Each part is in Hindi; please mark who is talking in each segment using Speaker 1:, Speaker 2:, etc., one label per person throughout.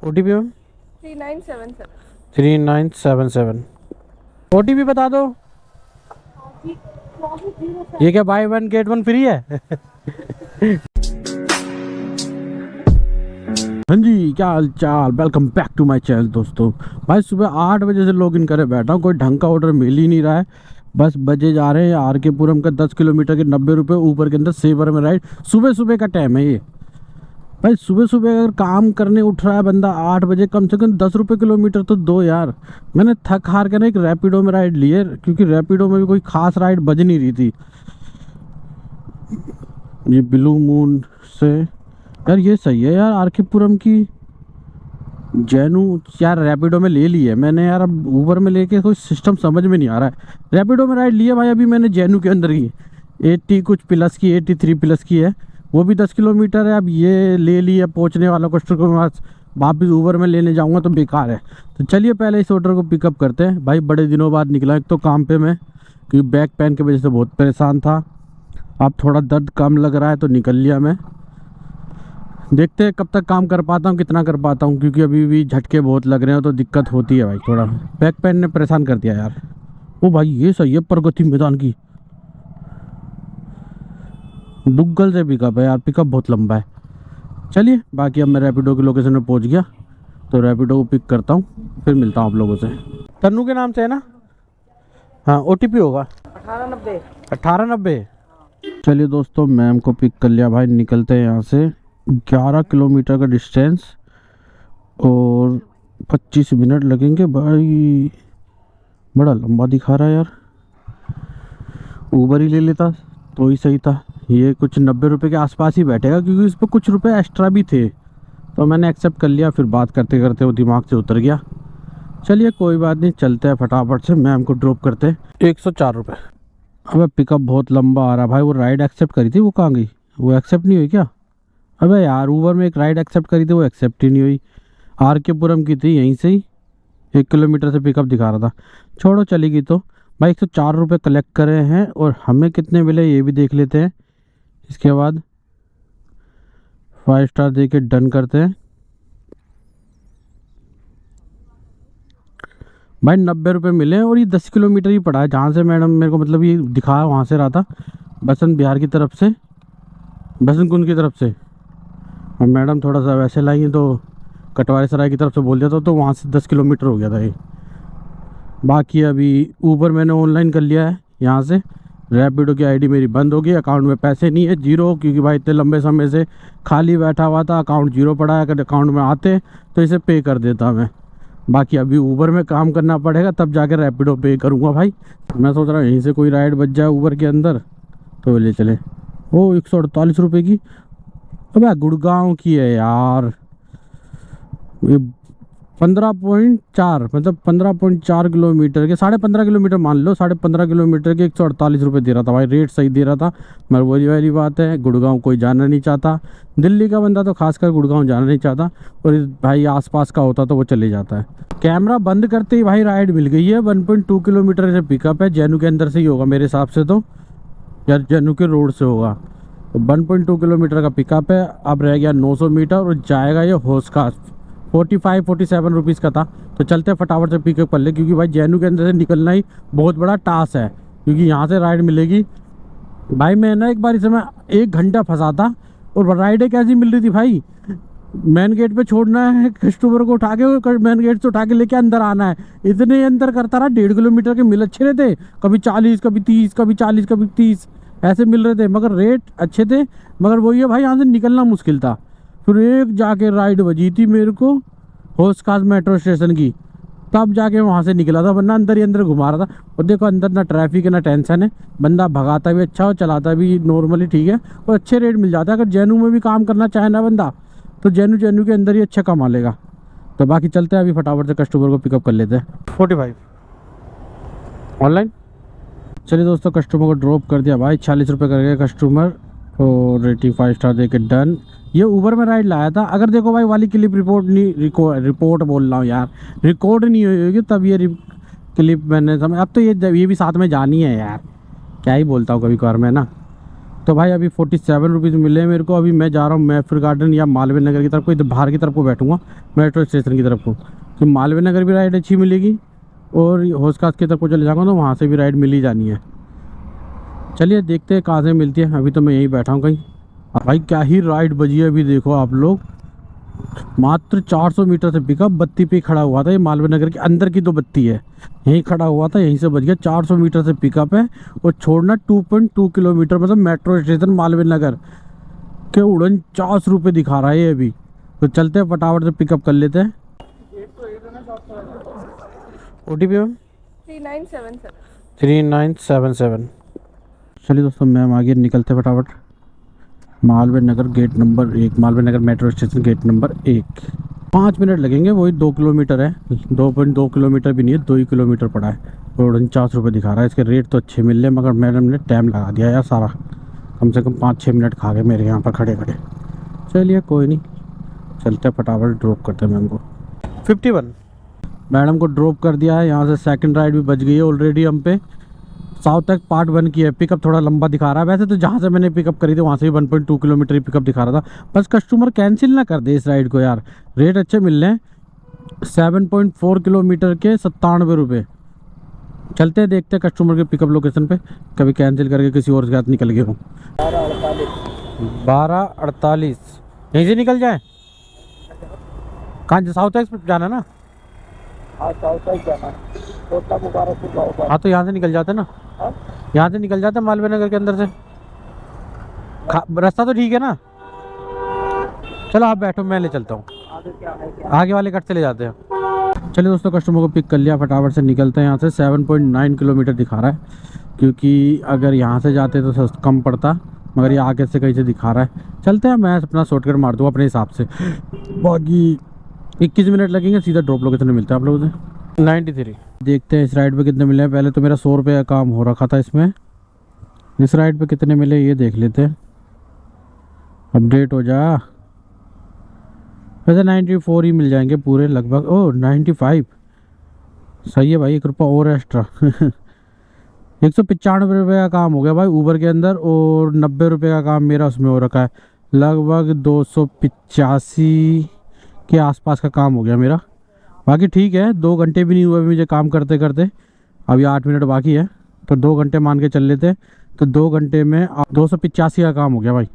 Speaker 1: OTP ma'am
Speaker 2: 3977।
Speaker 1: 3977। OTP बता दो। ये क्या buy one get one free है? हाँ जी, क्या हाल चाल, welcome back to my channel दोस्तों। भाई सुबह 8 बजे से लॉग इन करे बैठा हूँ, कोई ढंग का ऑर्डर मिल ही नहीं रहा है। बस बजे जा रहे हैं आर के पुरम का 10 किलोमीटर के 90 रुपये, ऊपर के अंदर सेवर में राइड। सुबह सुबह का टाइम है ये। भाई सुबह सुबह अगर काम करने उठ रहा है बंदा 8 बजे, कम से कम 10 रुपये किलोमीटर तो दो यार। मैंने थक हार के ना एक रैपिडो में राइड ली है, क्योंकि रैपिडो में भी कोई खास राइड बज नहीं रही थी। ये ब्लू मून से यार ये सही है यार, आर के पुरम की जैनू यार रैपिडो में ले ली है मैंने यार। अब ऊबर में लेके कोई सिस्टम समझ में नहीं आ रहा है। रैपिडो में राइड लिया भाई अभी मैंने जैनू के अंदर ही 80 कुछ प्लस की, 83 प्लस की है, वो भी 10 किलोमीटर है। अब ये ले ली है, पहुँचने वाला कस्टमर के पास, वापस ऊबर में लेने जाऊँगा तो बेकार है। तो चलिए पहले इस ऑर्डर को पिकअप करते हैं। भाई बड़े दिनों बाद निकला एक तो काम पे मैं, क्योंकि बैक पेन की वजह से बहुत परेशान था। अब थोड़ा दर्द कम लग रहा है तो निकल लिया मैं। देखते हैं कब तक काम कर पाता हूँ, कितना कर पाता हूँ, क्योंकि अभी भी झटके बहुत लग रहे हैं तो दिक्कत होती है भाई। थोड़ा बैक पेन ने परेशान कर दिया यार। ओ भाई ये सही है, प्रगति मैदान की दुग्गल से पिकअप है यार, पिकअप बहुत लंबा है। चलिए बाकी अब मैं रैपिडो की लोकेशन में पहुँच गया तो रैपिडो को पिक करता हूँ, फिर मिलता हूँ आप लोगों से। तन्नू के नाम से है ना? हाँ OTP होगा 1890। चलिए दोस्तों मैम को पिक कर लिया भाई, निकलते हैं यहाँ से। 11 किलोमीटर का डिस्टेंस और 25 मिनट लगेंगे भाई, बड़ा लंबा दिखा रहा है यार। ऊबर ही ले लेता तो ही सही था। ये कुछ 90 रुपये के आसपास ही बैठेगा, क्योंकि इस पर कुछ रुपए एक्स्ट्रा भी थे तो मैंने एक्सेप्ट कर लिया। फिर बात करते करते वो दिमाग से उतर गया। चलिए कोई बात नहीं, चलते हैं फटाफट से, मैम को ड्रॉप करते हैं। 104 रुपये। अबे पिकअप बहुत लंबा आ रहा भाई। वो राइड एक्सेप्ट करी थी, वो कहाँ गई? वो एक्सेप्ट नहीं हुई क्या? अबे यार ऊबर में एक राइड एक्सेप्ट करी थी, वो एक्सेप्ट ही नहीं हुई। आर के पुरम की थी, यहीं से ही 1 किलोमीटर से पिकअप दिखा रहा था। छोड़ो चली गई तो। भाई 104 रुपये कलेक्ट करे हैं और हमें कितने मिले ये भी देख लेते हैं। इसके बाद 5 स्टार दे के डन करते हैं। भाई 90 रुपये मिले और ये 10 किलोमीटर ही पड़ा है जहाँ से मैडम मेरे को मतलब ये दिखाया, वहाँ से रहा था बसंत बिहार की तरफ से, बसंत कुंज की तरफ से। और मैडम थोड़ा सा वैसे लाई तो कटवारी सराय की तरफ से बोल दिया था, तो वहाँ से 10 किलोमीटर हो गया था ये। बाकी अभी ऊबर मैंने ऑनलाइन कर लिया है यहाँ से। रैपिडो की आईडी मेरी बंद हो गई, अकाउंट में पैसे नहीं है, जीरो, क्योंकि भाई इतने लंबे समय से खाली बैठा हुआ था, अकाउंट जीरो पड़ा है। अगर अकाउंट में आते तो इसे पे कर देता मैं। बाकी अभी ऊबर में काम करना पड़ेगा, तब जाकर रैपिडो पे करूँगा भाई। मैं सोच रहा हूँ यहीं से कोई राइड बच जाए ऊबर के अंदर तो ले चले। वो 148 रुपये की, अबे गुड़गांव की है यार। ये 15.4 मतलब 15.4 किलोमीटर के 15.5 किलोमीटर मान लो, 15.5 किलोमीटर के 148 रुपये दे रहा था भाई। रेट सही दे रहा था, मगर वही वाली बात है, गुड़गांव कोई जाना नहीं चाहता। दिल्ली का बंदा तो खासकर गुड़गांव जाना नहीं चाहता, और भाई आसपास का होता तो वो चले जाता है। कैमरा बंद करते ही भाई राइड मिल गई है। 1.2 किलोमीटर से पिकअप है, जैनू के अंदर से ही होगा मेरे हिसाब से तो, यार जैनू के रोड से होगा। 1.2 किलोमीटर का पिकअप है। अब रह गया 900 मीटर और जाएगा ये होस्कास। 47 रुपीज़ का था। तो चलते हैं फटाफट से पिकअप कर ले, क्योंकि भाई जैनू के अंदर से निकलना ही बहुत बड़ा टास्क है, क्योंकि यहाँ से राइड मिलेगी। भाई मैं ना एक बार इसे मैं 1 घंटा फंसा था, और राइडें कैसी मिल रही थी भाई। मेन गेट पे छोड़ना है कस्टमर को, उठा के मेन गेट से उठा के लेके अंदर आना है। इतने अंदर करता रहा, 1.5 किलोमीटर के मिल अच्छे रहते, कभी 40, कभी 30, कभी 40, कभी 30 ऐसे मिल रहे थे, मगर रेट अच्छे थे। मगर वही है भाई, यहाँ से निकलना मुश्किल था। फिर एक जाके राइड बजी थी मेरे को होस्कास मेट्रो स्टेशन की, तब जाके वहाँ से निकला था, वरना अंदर ही अंदर घुमा रहा था। और देखो अंदर ना ट्रैफिक है ना टेंशन है, बंदा भगाता भी अच्छा और चलाता भी नॉर्मली ठीक है, और अच्छे रेट मिल जाता है। अगर जैनू में भी काम करना चाहे ना बंदा, तो जैनू के अंदर ही अच्छा कमा लेगा। तो बाकी चलते हैं अभी फटाफट से कस्टमर को पिकअप कर लेते हैं। 45 ऑनलाइन। चलिए दोस्तों कस्टमर को ड्रॉप कर दिया भाई, 40 रुपये कर गया कस्टमर, और रेटिंग 5 स्टार दे के डन। ये ऊबर में राइड लाया था। अगर देखो भाई वाली क्लिप रिपोर्ट बोल रहा हूँ यार, रिकॉर्ड नहीं हुई होगी तब ये क्लिप मैंने समझ। अब तो ये भी साथ में जानी है यार, क्या ही बोलता हूँ कभी कभार मैं ना। तो भाई अभी 47 रुपीज़ मिले मेरे को। अभी मैं जा रहा हूँ मैफिर गार्डन या मालवीय नगर की तरफ को, इधर बाहर की तरफ को बैठूंगा मेट्रो स्टेशन की तरफ को। तो मालवीय नगर भी राइड अच्छी मिलेगी और होस्कास की तरफ को चले जाऊँगा तो वहाँ से भी राइड मिल ही जानी है। चलिए देखते हैं कहाँ से मिलती है। अभी तो मैं यहीं बैठा हूँ कहीं। भाई क्या ही राइड बजी है अभी, देखो आप लोग। मात्र 400 मीटर से पिकअप, बत्ती पे खड़ा हुआ था। ये मालवीय नगर के अंदर की तो बत्ती है, यहीं खड़ा हुआ था, यहीं से बज गया। 400 मीटर से पिकअप है और छोड़ना 2.2 किलोमीटर, मतलब मेट्रो स्टेशन मालवीय नगर के 49 रुपये दिखा रहा है ये अभी। तो चलते हैं फटाफट से पिकअप कर लेते हैं। OTP ma'am 3977। चलिए दोस्तों मैम आगे निकलते फटाफट। Malviya Nagar gate number 1, Malviya Nagar metro station gate number 1। 5 minute लगेंगे, वही 2 किलोमीटर है। 2.2 किलोमीटर भी नहीं है, 2 ही किलोमीटर पड़ा है। और 49 रुपये दिखा रहा है। इसके रेट तो अच्छे मिल रहे मगर मैडम ने टाइम लगा दिया यार सारा, कम से कम 5-6 मिनट खा गए मेरे यहाँ पर खड़े खड़े। चलिए कोई नहीं, चलते फटाफट ड्रॉप करते हैं मैम को। 51 मैडम को ड्रॉप कर दिया है। यहाँ से सेकंड राइड भी बच गई है ऑलरेडी हम पे। साउथ तक पार्ट 1 की है। पिकअप थोड़ा लंबा दिखा रहा है। वैसे तो जहाँ से मैंने पिकअप करी थी वहाँ से भी 1.2 किलोमीटर ही पिकअप दिखा रहा था। बस कस्टमर कैंसिल ना कर दे इस राइड को यार, रेट अच्छे मिल रहे हैं। 7.4 किलोमीटर के 97 रुपये। चलते हैं देखते हैं कस्टमर के पिकअप लोकेशन पे, कभी कैंसिल करके किसी और के साथ निकल गए हो। 12:48 यहीं से निकल जाए। कहाँ साउथ एक्सप्रेस जाना ना? हाँ तो यहाँ से निकल जाते ना, यहाँ से निकल जाते मालवीय नगर के अंदर से। रास्ता तो ठीक है ना? चलो आप बैठो, मैं ले चलता हूँ। आगे वाले कट से ले जाते हैं। चलिए दोस्तों कस्टमर को पिक कर लिया, फटाफट से निकलते हैं यहाँ से। 7.9 किलोमीटर दिखा रहा है, क्योंकि अगर यहाँ से जाते तो कम पड़ता, मगर ये आगे से कहीं से दिखा रहा है। चलते हैं, मैं अपना शॉर्टकट मार दूँ अपने हिसाब से। बाकी 21 मिनट लगेंगे, सीधा ड्रॉप लोकेशन में मिलता है आप लोगों से। 93 देखते हैं इस राइड पे कितने मिले हैं। पहले तो मेरा 100 रुपये का काम हो रखा था इसमें। इस राइड पे कितने मिले ये देख लेते हैं। अपडेट हो जा। वैसे 94 ही मिल जाएंगे पूरे लगभग। ओह 95 सही है भाई, 1 रुपया और एक्स्ट्रा। 195 रुपये का काम हो गया भाई ऊबर के अंदर, और 90 रुपये का काम मेरा उसमें हो रखा है। लगभग 285 के आसपास का काम हो गया मेरा। बाकी ठीक है, 2 घंटे भी नहीं हुए मुझे काम करते करते। अभी 8 मिनट बाकी है, तो 2 घंटे मान के चल लेते। तो 2 घंटे में 285 का काम हो गया भाई।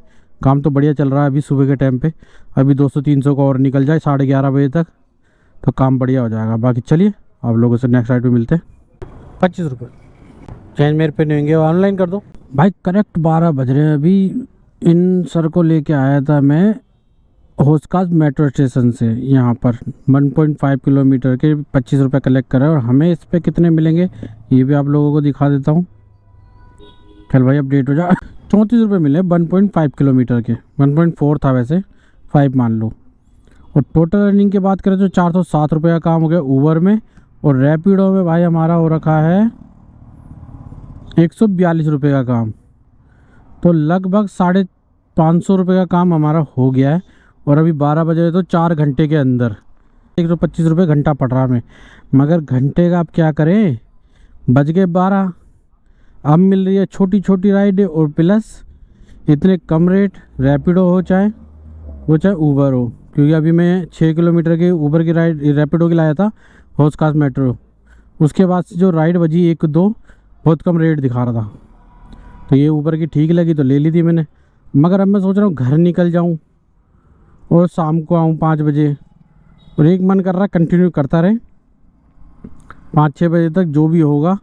Speaker 1: काम तो बढ़िया चल रहा है अभी सुबह के टाइम पे। अभी 200-300 का और निकल जाए 11:30 बजे तक तो काम बढ़िया हो जाएगा। बाकी चलिए आप लोगों से नेक्स्ट राइड पे मिलते हैं। 25 रुपये चेंज मेरे पे नहीं होंगे, ऑनलाइन कर दो भाई। करेक्ट 12 बज रहे हैं अभी। इन सर को लेके आया था मैं होस्कास मेट्रो स्टेशन से यहाँ पर। 1.5 किलोमीटर के 25 रुपये कलेक्ट करा, और हमें इस पर कितने मिलेंगे ये भी आप लोगों को दिखा देता हूँ। चल भाई अपडेट हो जा। 34 रुपये मिले 1.5 किलोमीटर के। 1.4 था वैसे, 5 मान लो। और टोटल अर्निंग की बात करें तो 407 रुपये का काम हो गया ऊबर में। और रैपिडो में भाई हमारा हो रखा है 142 रुपये का काम। तो लगभग 550 रुपये का काम हमारा हो गया है। और अभी 12 बजे तो 4 घंटे के अंदर 125 रुपये घंटा पड़ रहा है। मगर घंटे का आप क्या करें, बज गए 12। अब मिल रही है छोटी छोटी राइड और प्लस इतने कम रेट। रैपिडो हो चाहे ऊबर हो, क्योंकि अभी मैं 6 किलोमीटर के ऊबर की राइड रैपिडो की लाया था होस्कास मेट्रो। उसके बाद से जो राइड बजी 1-2 बहुत कम रेट दिखा रहा था, तो ये ऊबर की ठीक लगी तो ले ली थी मैंने। मगर अब मैं सोच रहा हूँ घर निकल जाऊँ और शाम को आऊँ 5 बजे। और एक मन कर रहा है कंटिन्यू करता रहे 5-6 बजे तक, जो भी होगा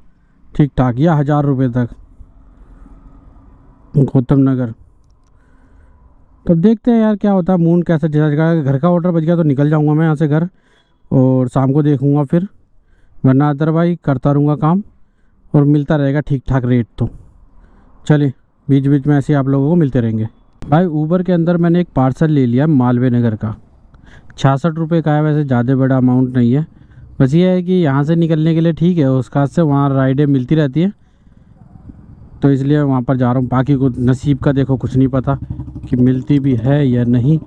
Speaker 1: ठीक ठाक, या 1000 रुपये तक गौतम नगर। तो देखते हैं यार क्या होता है, मून कैसे जगह। घर का ऑर्डर बच गया तो निकल जाऊंगा मैं यहाँ से घर, और शाम को देखूंगा फिर। वरना अदरवाइज करता रहूँगा काम और मिलता रहेगा ठीक ठाक रेट। तो चलिए बीच बीच में ऐसे आप लोगों को मिलते रहेंगे। भाई ऊबर के अंदर मैंने एक पार्सल ले लिया मालवीय नगर का। 66 रुपये का है, वैसे ज़्यादा बड़ा अमाउंट नहीं है। बस ये है कि यहाँ से निकलने के लिए ठीक है, उसका से वहाँ राइडें मिलती रहती है, तो इसलिए वहाँ पर जा रहा हूँ। बाकी को नसीब का देखो कुछ नहीं पता कि मिलती भी है या नहीं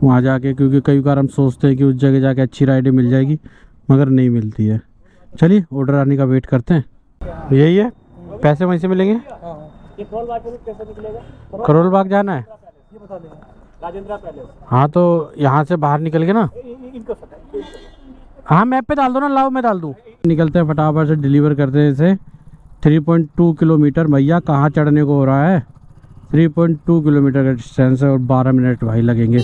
Speaker 1: वहाँ जाके, क्योंकि कई बार हम सोचते हैं कि उस जगह जाके अच्छी राइडें मिल जाएगी, मगर नहीं मिलती है। चलिए ऑर्डर आने का वेट करते हैं। यही है, पैसे वहीं से मिलेंगे।
Speaker 2: ये करोल बाग में कैसे निकलेगा?
Speaker 1: करोल बाग जाना है।
Speaker 2: ये बता देंगे राजेंद्रा पैलेस।
Speaker 1: हाँ तो यहाँ से बाहर निकल के ना,
Speaker 2: इनको पता है।
Speaker 1: हाँ मैप पे डाल दो ना, लाओ मैं डाल दूँ। निकलते हैं फटाफट से, डिलीवर करते हैं इसे। 3.2 किलोमीटर भैया, कहाँ चढ़ने को हो रहा है। 3.2 किलोमीटर का डिस्टेंस है और 12 मिनट भाई लगेंगे।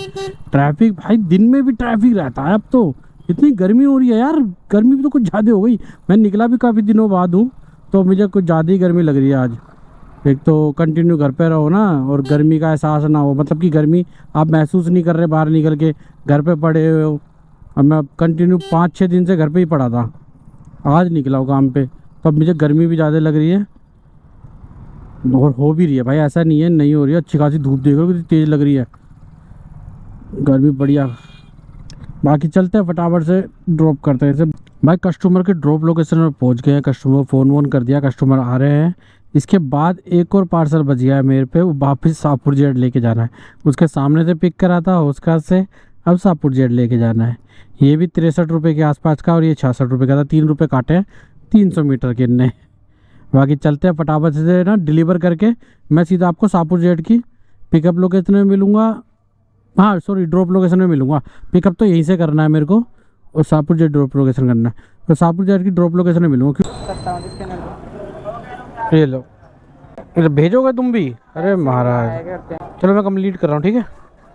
Speaker 1: ट्रैफिक भाई दिन में भी ट्रैफिक रहता है अब तो। इतनी गर्मी हो रही है यार, गर्मी भी तो कुछ ज़्यादा हो गई। मैं निकला भी काफ़ी दिनों बाद हूँ तो मुझे कुछ ज़्यादा ही गर्मी लग रही है आज। एक तो कंटिन्यू घर पे रहो ना और गर्मी का एहसास ना हो, मतलब कि गर्मी आप महसूस नहीं कर रहे बाहर निकल के, घर पे पड़े हुए हो। अब मैं कंटिन्यू 5-6 दिन से घर पे ही पड़ा था, आज निकला हूँ काम पे, तो अब मुझे गर्मी भी ज़्यादा लग रही है और हो भी रही है भाई, ऐसा नहीं है नहीं हो रही है। अच्छी खासी धूप देख रहे हो कितनी तेज़ लग रही है, गर्मी बढ़िया। बाकी चलते हैं फटाफट से, ड्रॉप करते हैं इसे। भाई कस्टमर के ड्रॉप लोकेशन में पहुंच गए हैं, कस्टमर फ़ोन वोन कर दिया, कस्टमर आ रहे हैं। इसके बाद एक और पार्सल बच गया है मेरे पे, वो वापस शाहपुर जेड लेके जाना है। उसके सामने से पिक करा था उसका से, अब शाहपुर जेड लेके जाना है। ये भी 63 रुपये के आसपास का और ये 66 रुपये का था। 3 रुपये काटे हैं 300 मीटर के इनने। बाकी चलते हैं फटाफट से ना, डिलीवर करके मैं सीधा आपको शाहपुर जेड की पिकअप लोकेशन में मिलूँगा। हाँ सॉरी, ड्रॉप लोकेशन में मिलूँगा। पिकअप तो यहीं से करना है मेरे को और शाहपुर जेड ड्रॉप लोकेशन करना है, तो शाहपुर जेड की ड्रॉप लोकेशन में मिलूँगा। ये लो, ये भेजोगे तुम भी? अरे महाराज चलो मैं कंप्लीट कर रहा हूँ, ठीक है।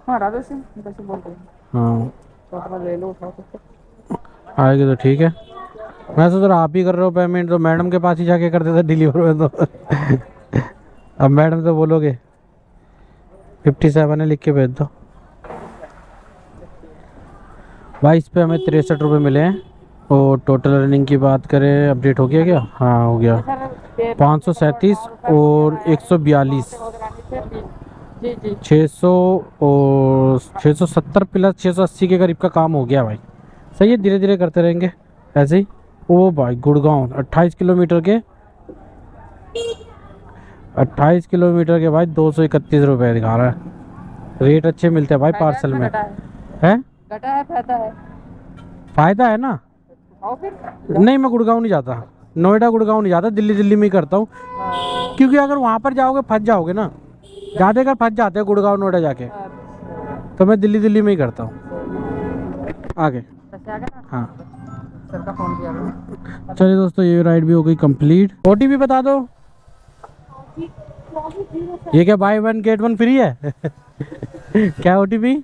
Speaker 2: हाँ राजा सिंह कैसे बोल रहे हैं?
Speaker 1: हाँ
Speaker 2: तो अपना ले लो, उठाओ तो।
Speaker 1: आएगी तो ठीक है। मैं सोच रहा आप ही कर रहे हो पेमेंट, तो मैडम के पास ही जाके कर देते डिलीवर में तो अब मैडम से बोलोगे 57 है लिख के भेज दो। भाई इस पे हमें 63 रुपये मिले हैं और टोटल अर्निंग की बात करें, अपडेट हो गया क्या? हाँ हो गया, 537 और 142,
Speaker 2: जी जी
Speaker 1: 600 और 670 प्लस 680 के करीब का काम हो गया भाई। सही है, धीरे धीरे करते रहेंगे ऐसे ही। ओ भाई गुड़गांव 28 किलोमीटर के, 28 किलोमीटर के भाई 231 रुपये दिखा रहा है। रेट अच्छे मिलते हैं भाई पार्सल में। है
Speaker 2: घटा है, फायदा है।
Speaker 1: फ़ायदा है ना।
Speaker 2: आओ फिर।
Speaker 1: नहीं मैं गुड़गांव नहीं जाता, नोएडा गुड़गांव नहीं जाता, दिल्ली दिल्ली में ही करता हूँ। क्योंकि अगर वहाँ पर जाओगे फंस जाओगे ना, ज़्यादा कर फंस जाते हैं गुड़गांव नोएडा जाके, तो मैं दिल्ली दिल्ली में ही करता हूँ। आगे हाँ
Speaker 2: सर का फोन किया।
Speaker 1: चलिए दोस्तों, ये राइड भी हो गई कंप्लीट। OTP बता दो। ये क्या बाय 1 गेट 1 फ्री है क्या OTP?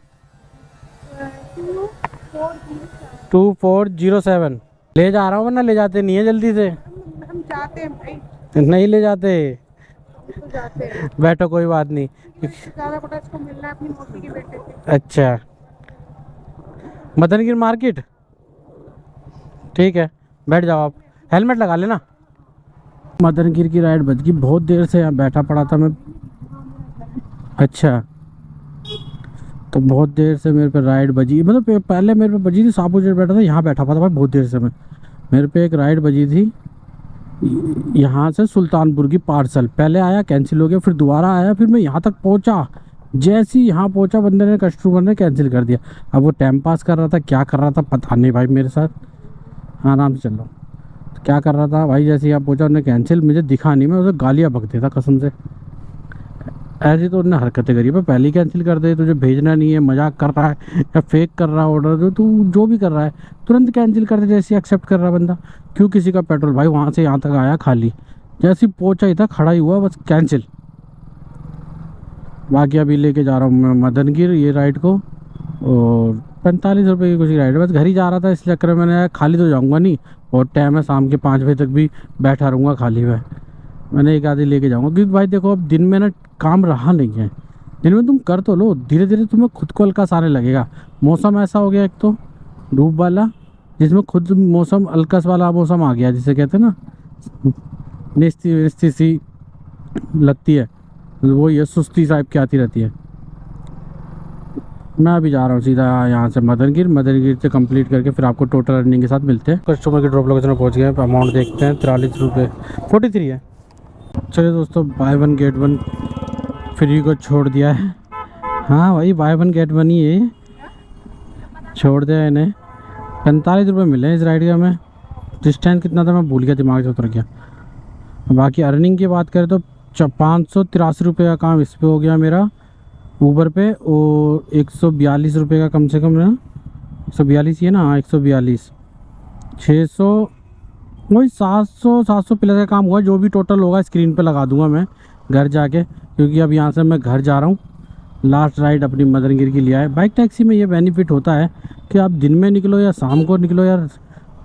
Speaker 1: 2407 ले जा रहा हूँ, वरना ले जाते नहीं है जल्दी से।
Speaker 2: हम जाते हैं भाई,
Speaker 1: नहीं ले जाते,
Speaker 2: तो जाते हैं।
Speaker 1: बैठो कोई बात नहीं।
Speaker 2: ज़्यादा पता इसको मिलना है अपनी मौसी के बेटे से।
Speaker 1: अच्छा मदनगिर मार्केट, ठीक है बैठ जाओ आप, हेलमेट लगा लेना। मदनगिर की राइड बच गई, बहुत देर से यहाँ बैठा पड़ा था मैं। अच्छा तो बहुत देर से मेरे पे राइड बजी, मतलब पहले मेरे पे बजी थी शाहपुर जेड, बैठा था यहाँ बैठा था भाई बहुत देर से मैं। मेरे पे एक राइड बजी थी यहाँ से सुल्तानपुर की पार्सल, पहले आया कैंसिल हो गया, फिर दोबारा आया, फिर मैं यहाँ तक पहुँचा। जैसे ही यहाँ पहुँचा बंदे ने, कस्टमर ने कैंसिल कर दिया। अब वो टाइम पास कर रहा था, क्या कर रहा था पता नहीं भाई मेरे साथ। हाँ आराम से चल रहा हूँ, तो क्या कर रहा था भाई, जैसे यहाँ पहुँचा उन्होंने कैंसिल, मुझे दिखा नहीं, मैं उसे गालियाँ बक देता कसम से। ऐसी तो उन्होंने हरकतें करी, मैं पहले ही कैंसिल कर दे, तुझे भेजना नहीं है, मजाक कर रहा है या फेक कर रहा है ऑर्डर, जो तू जो भी कर रहा है तुरंत कैंसिल कर दे, जैसे एक्सेप्ट कर रहा है बंदा। क्यों किसी का पेट्रोल भाई वहाँ से यहाँ तक आया खाली, जैसे ही पहुँचा ही था खड़ा ही हुआ बस कैंसिल। बाकी अभी लेके जा रहा हूँ मैं मदनगिर ये राइड को, और 45 रुपये की कुछ राइड है, बस घर ही जा रहा था इस चक्कर में मैंने खाली तो जाऊँगा नहीं, और टाइम है शाम के 5 बजे तक भी बैठा रहूँगा खाली में, मैंने एक आधी लेके जाऊँगा। क्योंकि भाई देखो अब दिन में ना काम रहा नहीं है, दिन में तुम कर तो लो, धीरे धीरे तुम्हें खुद को अलकास आने लगेगा। मौसम ऐसा हो गया एक तो धूप वाला, जिसमें खुद मौसम अलकस वाला मौसम आ गया, जिसे कहते हैं ना निस्ती सी लगती है, वो ये सुस्ती टाइप की आती रहती है। मैं अभी जा रहा हूँ सीधा यहाँ से मदनगिर से कंप्लीट करके फिर आपको टोटल अर्निंग के साथ मिलते हैं। कस्टमर के ड्रॉप लोकेशन में पहुँच गए हैं, अमाउंट देखते हैं 43 रुपये 43 है। चलिए दोस्तों, बाय 1 गेट 1 फ्री को छोड़ दिया है। हाँ भाई बाय 1 गेट 1 ही है, छोड़ दिया इन्हें। 45 रुपये मिले हैं इस राइड का। मैं डिस्टेंस कितना था मैं भूल गया, दिमाग से उतर गया। बाकी अर्निंग की बात करें तो 583 रुपये का काम इस पे हो गया मेरा ऊबर पे, और 142 रुपये का कम से कम ना, 142 ही है ना, हाँ 142, 600, वही 700 प्लस का काम हुआ। जो भी टोटल होगा स्क्रीन पे लगा दूंगा मैं घर जाके, क्योंकि अब यहाँ से मैं घर जा रहा हूँ। लास्ट राइड अपनी मदनगिर की लिया है। बाइक टैक्सी में ये बेनिफिट होता है कि आप दिन में निकलो या शाम को निकलो या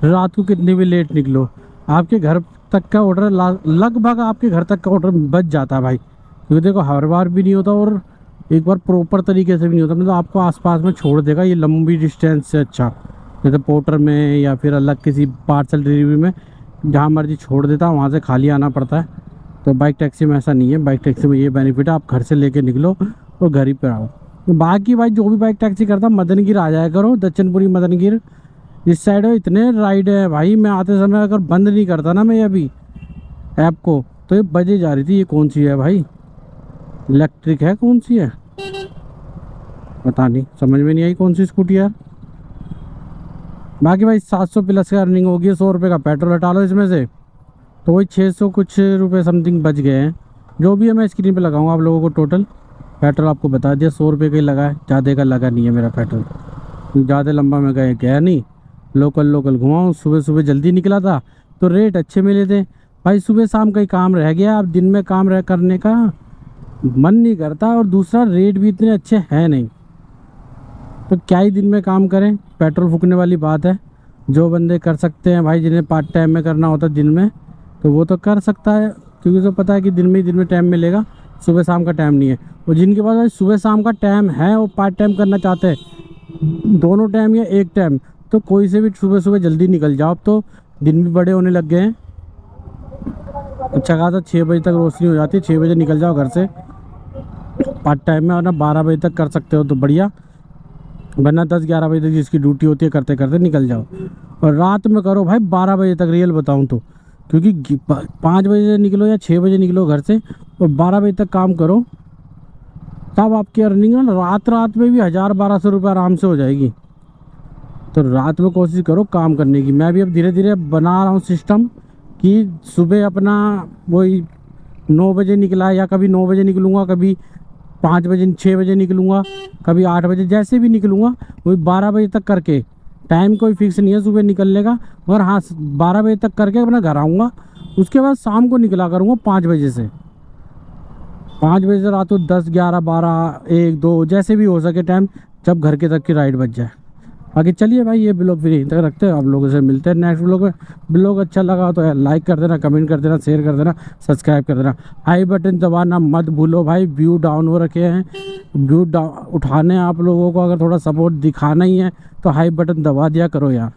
Speaker 1: रात को कितनी भी लेट निकलो, आपके घर तक का ऑर्डर लगभग आपके घर तक का ऑर्डर बच जाता है भाई। क्योंकि देखो हर बार भी नहीं होता और एक बार प्रॉपर तरीके से भी नहीं होता, मतलब आपको आसपास में छोड़ देगा ये लंबी डिस्टेंस से। अच्छा जैसे पोर्टर में या फिर अलग किसी पार्सल डिलीवरी में जहाँ मर्जी छोड़ देता है, वहाँ से खाली आना पड़ता है। तो बाइक टैक्सी में ऐसा नहीं है। बाइक टैक्सी में ये बेनिफिट है, आप घर से लेके निकलो और घर ही पर आओ। तो बाकी भाई जो भी बाइक टैक्सी करता मदनगिर आ जाया करो, दक्षिणपुरी मदनगिर इस साइड में इतने राइड है भाई। मैं आते समय अगर बंद नहीं करता ना मैं अभी ऐप को, तो ये बजे जा रही थी। ये कौन सी है भाई, इलेक्ट्रिक है कौन सी है पता नहीं, समझ में नहीं आई कौन सी स्कूटी है। बाकी भाई 700 प्लस का अर्निंग होगी। 100 रुपये का पेट्रोल हटा लो इसमें से, तो वही 600 कुछ रुपये समथिंग बच गए हैं। जो भी है मैं स्क्रीन पे लगाऊंगा आप लोगों को। टोटल पेट्रोल आपको बता दिया 100 रुपये का ही लगा है, ज़्यादा का लगा नहीं है मेरा पेट्रोल। ज़्यादा लंबा मैं गया नहीं, लोकल घुमाऊँ। सुबह सुबह जल्दी निकला था तो रेट अच्छे मिले थे भाई। सुबह शाम का ही काम रह गया, अब दिन में काम करने का मन नहीं करता, और दूसरा रेट भी इतने अच्छे हैं नहीं, तो क्या ही दिन में काम करें। पेट्रोल फूकने वाली बात है। जो बंदे कर सकते हैं भाई, जिन्हें पार्ट टाइम में करना होता है दिन में, तो वो तो कर सकता है, क्योंकि उसे पता है कि दिन में टाइम मिलेगा, सुबह शाम का टाइम नहीं है। और जिनके पास भाई सुबह शाम का टाइम है, वो पार्ट टाइम करना चाहते हैं, दोनों टाइम या एक टाइम, तो कोई से भी सुबह सुबह जल्दी निकल जाओ। अब तो दिन भी बड़े होने लग गए हैं। अच्छा खासा 6 बजे तक रोशनी हो जाती है, 6 बजे निकल जाओ घर से पार्ट टाइम में, और ना 12 बजे तक कर सकते हो तो बढ़िया, वरना 10-11 बजे तक जिसकी ड्यूटी होती है करते करते निकल जाओ। और रात में करो भाई 12 बजे तक, रियल बताऊं तो, क्योंकि 5 बजे निकलो या 6 बजे निकलो घर से और 12 बजे तक काम करो, तब आपकी अर्निंग ना रात में भी 1000-1200 रुपये आराम से हो जाएगी। तो रात में कोशिश करो काम करने की। मैं भी अब धीरे धीरे बना रहा हूँ सिस्टम कि सुबह अपना वही 9 बजे निकला, या कभी 9 बजे निकलूँगा, कभी 5 बजे 6 बजे निकलूँगा, कभी 8 बजे, जैसे भी निकलूँगा वही 12 बजे तक करके। टाइम कोई फिक्स नहीं है सुबह निकलने का, मगर हाँ 12 बजे तक करके अपना घर आऊँगा। उसके बाद शाम को निकला करूँगा 5 बजे से, 5 बजे से रात को 10, 11, 12, 1, 2 जैसे भी हो सके टाइम, जब घर के तक की राइड बच जाए। बाकी चलिए भाई ये ब्लॉग फिर यहीं तक रखते हैं, आप लोगों से मिलते हैं नेक्स्ट ब्लॉग में। ब्लॉग अच्छा लगा तो लाइक कर देना, कमेंट कर देना, शेयर कर देना, सब्सक्राइब कर देना, आई बटन दबाना मत भूलो भाई। व्यू डाउन हो रखे हैं, व्यू उठाने आप लोगों को अगर थोड़ा सपोर्ट दिखाना ही है तो हाई बटन दबा दिया करो यार।